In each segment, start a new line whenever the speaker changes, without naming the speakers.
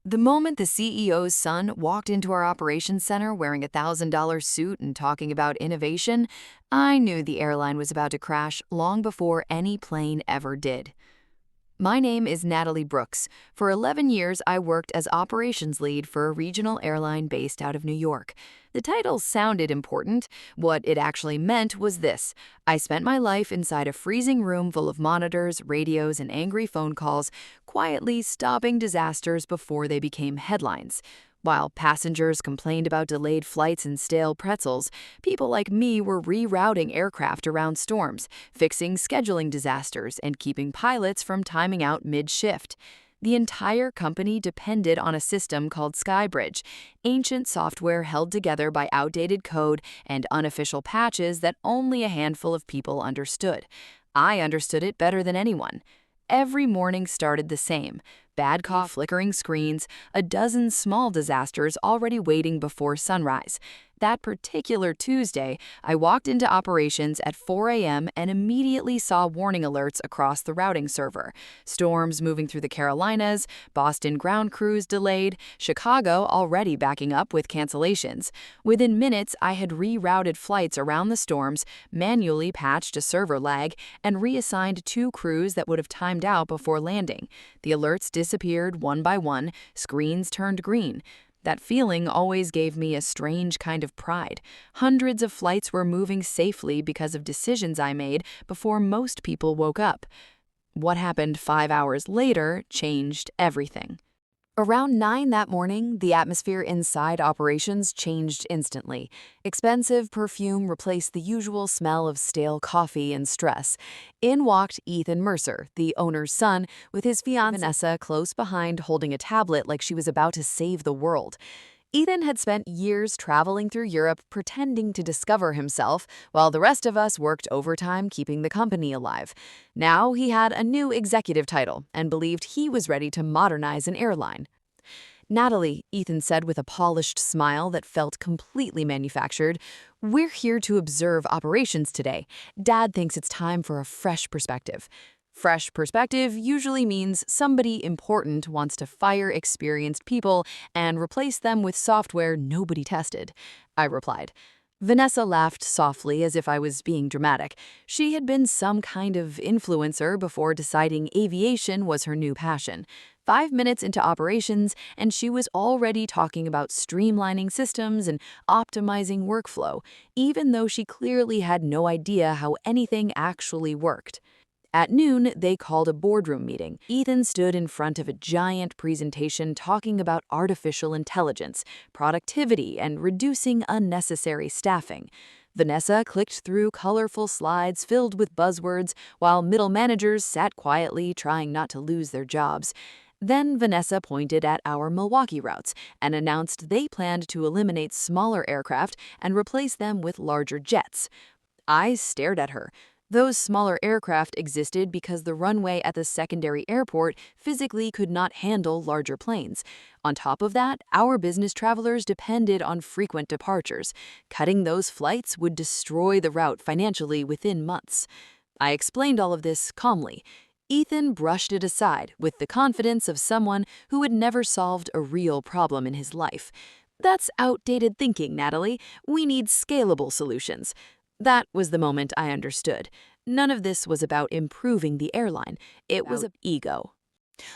The moment the CEO's son walked into our operations center wearing a $1,000 suit and talking about innovation, I knew the airline was about to crash long before any plane ever did. My name is Natalie Brooks. For 11 years, I worked as operations lead for a regional airline based out of New York. The title sounded important. What it actually meant was this: I spent my life inside a freezing room full of monitors, radios, and angry phone calls, quietly stopping disasters before they became headlines. While passengers complained about delayed flights and stale pretzels, people like me were rerouting aircraft around storms, fixing scheduling disasters, and keeping pilots from timing out mid-shift. The entire company depended on a system called Skybridge, ancient software held together by outdated code and unofficial patches that only a handful of people understood. I understood it better than anyone. Every morning started the same: bad coffee, flickering screens, a dozen small disasters already waiting before sunrise. That particular Tuesday, I walked into operations at 4 a.m. and immediately saw warning alerts across the routing server. Storms moving through the Carolinas, Boston ground crews delayed, Chicago already backing up with cancellations. Within minutes, I had rerouted flights around the storms, manually patched a server lag, and reassigned 2 crews that would have timed out before landing. The alerts disappeared one by one, screens turned green. That feeling always gave me a strange kind of pride. Hundreds of flights were moving safely because of decisions I made before most people woke up. What happened 5 hours later changed everything. Around 9 that morning, the atmosphere inside operations changed instantly. Expensive perfume replaced the usual smell of stale coffee and stress. In walked Ethan Mercer, the owner's son, with his fiancée Vanessa close behind holding a tablet like she was about to save the world. Ethan had spent years traveling through Europe pretending to discover himself, while the rest of us worked overtime keeping the company alive. Now he had a new executive title and believed he was ready to modernize an airline. "Natalie," Ethan said with a polished smile that felt completely manufactured, "we're here to observe operations today. Dad thinks it's time for a fresh perspective." Fresh perspective usually means somebody important wants to fire experienced people and replace them with software nobody tested, I replied. Vanessa laughed softly as if I was being dramatic. She had been some kind of influencer before deciding aviation was her new passion. 5 minutes into operations, and she was already talking about streamlining systems and optimizing workflow, even though she clearly had no idea how anything actually worked. At noon, they called a boardroom meeting. Ethan stood in front of a giant presentation talking about artificial intelligence, productivity, and reducing unnecessary staffing. Vanessa clicked through colorful slides filled with buzzwords, while middle managers sat quietly, trying not to lose their jobs. Then Vanessa pointed at our Milwaukee routes and announced they planned to eliminate smaller aircraft and replace them with larger jets. I stared at her. Those smaller aircraft existed because the runway at the secondary airport physically could not handle larger planes. On top of that, our business travelers depended on frequent departures. Cutting those flights would destroy the route financially within months. I explained all of this calmly. Ethan brushed it aside with the confidence of someone who had never solved a real problem in his life. "That's outdated thinking, Natalie. We need scalable solutions." That was the moment I understood. None of this was about improving the airline. It was about ego.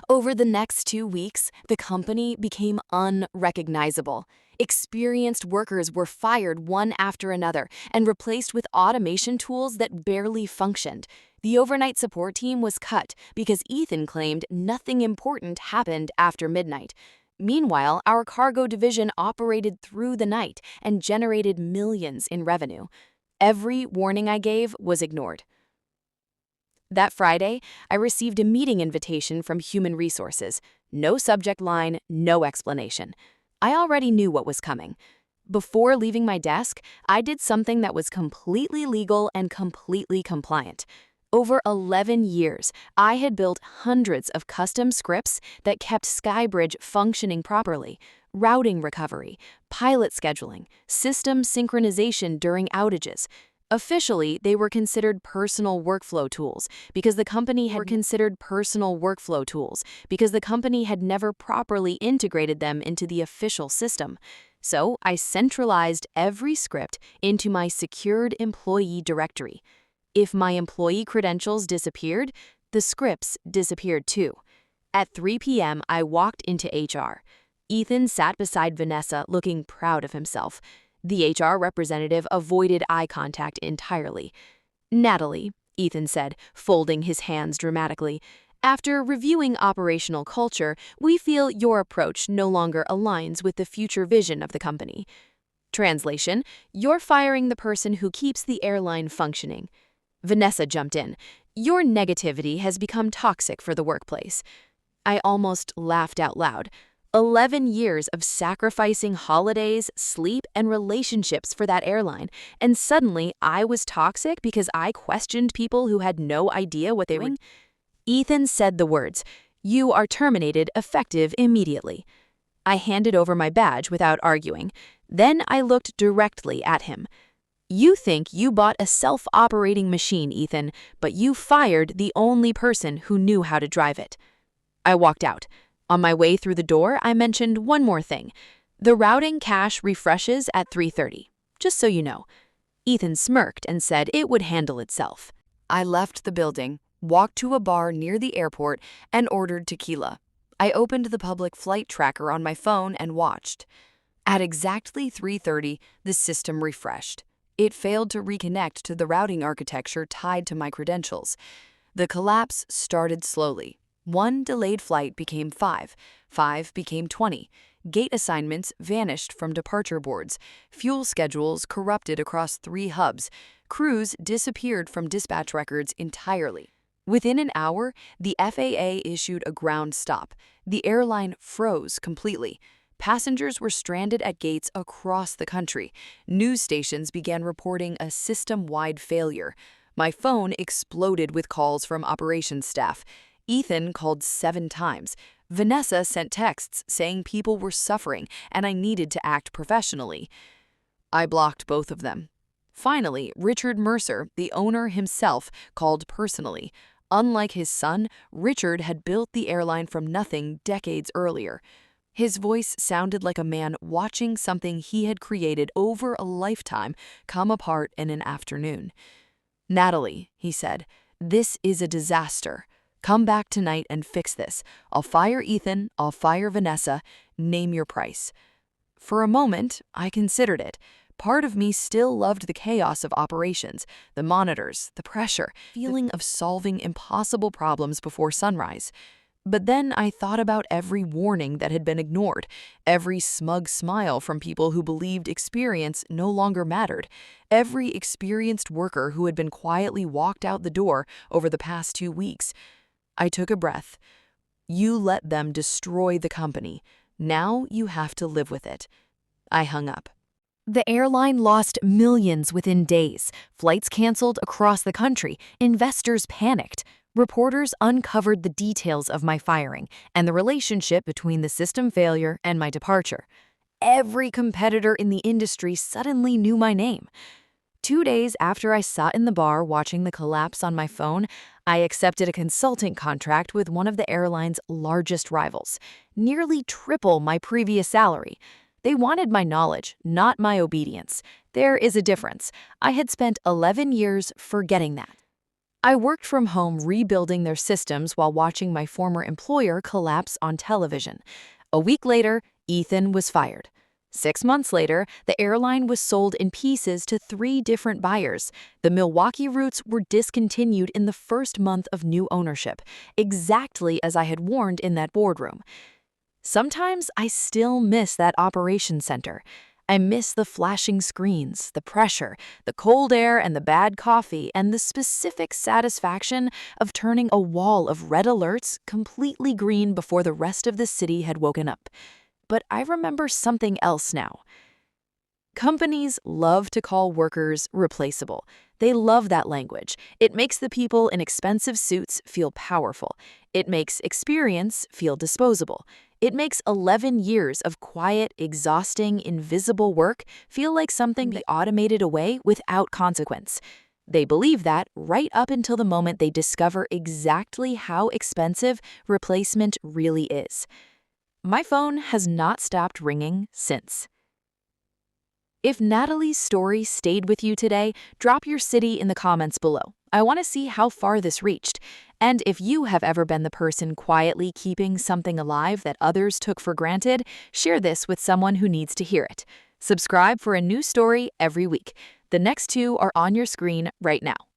Over the next 2 weeks, the company became unrecognizable. Experienced workers were fired one after another and replaced with automation tools that barely functioned. The overnight support team was cut because Ethan claimed nothing important happened after midnight. Meanwhile, our cargo division operated through the night and generated millions in revenue. Every warning I gave was ignored. That Friday, I received a meeting invitation from Human Resources. No subject line, no explanation. I already knew what was coming. Before leaving my desk, I did something that was completely legal and completely compliant. Over 11 years, I had built hundreds of custom scripts that kept Skybridge functioning properly: routing recovery, pilot scheduling, system synchronization during outages. Officially, they were considered personal workflow tools because the company had never properly integrated them into the official system. So I centralized every script into my secured employee directory. If my employee credentials disappeared, the scripts disappeared too. At 3 p.m., I walked into HR. Ethan sat beside Vanessa, looking proud of himself. The HR representative avoided eye contact entirely. "Natalie," Ethan said, folding his hands dramatically, "after reviewing operational culture, we feel your approach no longer aligns with the future vision of the company." Translation: "You're firing the person who keeps the airline functioning." Vanessa jumped in. "Your negativity has become toxic for the workplace." I almost laughed out loud. 11 years of sacrificing holidays, sleep, and relationships for that airline, and suddenly I was toxic because I questioned people who had no idea what they were doing? Ethan said the words, "You are terminated effective immediately." I handed over my badge without arguing. Then I looked directly at him. "You think you bought a self-operating machine, Ethan, but you fired the only person who knew how to drive it." I walked out. On my way through the door, I mentioned one more thing. "The routing cache refreshes at 3:30, just so you know." Ethan smirked and said it would handle itself. I left the building, walked to a bar near the airport, and ordered tequila. I opened the public flight tracker on my phone and watched. At exactly 3:30, the system refreshed. It failed to reconnect to the routing architecture tied to my credentials. The collapse started slowly. One delayed flight became 5, 5 became 20. Gate assignments vanished from departure boards. Fuel schedules corrupted across 3 hubs. Crews disappeared from dispatch records entirely. Within an hour, the FAA issued a ground stop. The airline froze completely. Passengers were stranded at gates across the country. News stations began reporting a system-wide failure. My phone exploded with calls from operations staff. Ethan called 7 times. Vanessa sent texts saying people were suffering and I needed to act professionally. I blocked both of them. Finally, Richard Mercer, the owner himself, called personally. Unlike his son, Richard had built the airline from nothing decades earlier. His voice sounded like a man watching something he had created over a lifetime come apart in an afternoon. "Natalie," he said, "this is a disaster. Come back tonight and fix this. I'll fire Ethan, I'll fire Vanessa. Name your price." For a moment, I considered it. Part of me still loved the chaos of operations, the monitors, the pressure, the feeling of solving impossible problems before sunrise. But then I thought about every warning that had been ignored, every smug smile from people who believed experience no longer mattered, every experienced worker who had been quietly walked out the door over the past 2 weeks. I took a breath. You let them destroy the company. Now you have to live with it. I hung up. The airline lost millions within days. Flights canceled across the country. Investors panicked. Reporters uncovered the details of my firing and the relationship between the system failure and my departure. Every competitor in the industry suddenly knew my name. 2 days after I sat in the bar watching the collapse on my phone, I accepted a consulting contract with one of the airline's largest rivals, nearly triple my previous salary. They wanted my knowledge, not my obedience. There is a difference. I had spent 11 years forgetting that. I worked from home rebuilding their systems while watching my former employer collapse on television. A week later, Ethan was fired. 6 months later, the airline was sold in pieces to 3 different buyers. The Milwaukee routes were discontinued in the first month of new ownership, exactly as I had warned in that boardroom. Sometimes I still miss that operations center. I miss the flashing screens, the pressure, the cold air and the bad coffee, and the specific satisfaction of turning a wall of red alerts completely green before the rest of the city had woken up. But I remember something else now. Companies love to call workers replaceable. They love that language. It makes the people in expensive suits feel powerful. It makes experience feel disposable. It makes 11 years of quiet, exhausting, invisible work feel like something be automated away without consequence. They believe that right up until the moment they discover exactly how expensive replacement really is. My phone has not stopped ringing since. If Natalie's story stayed with you today, drop your city in the comments below. I want to see how far this reached. And if you have ever been the person quietly keeping something alive that others took for granted, share this with someone who needs to hear it. Subscribe for a new story every week. The next two are on your screen right now.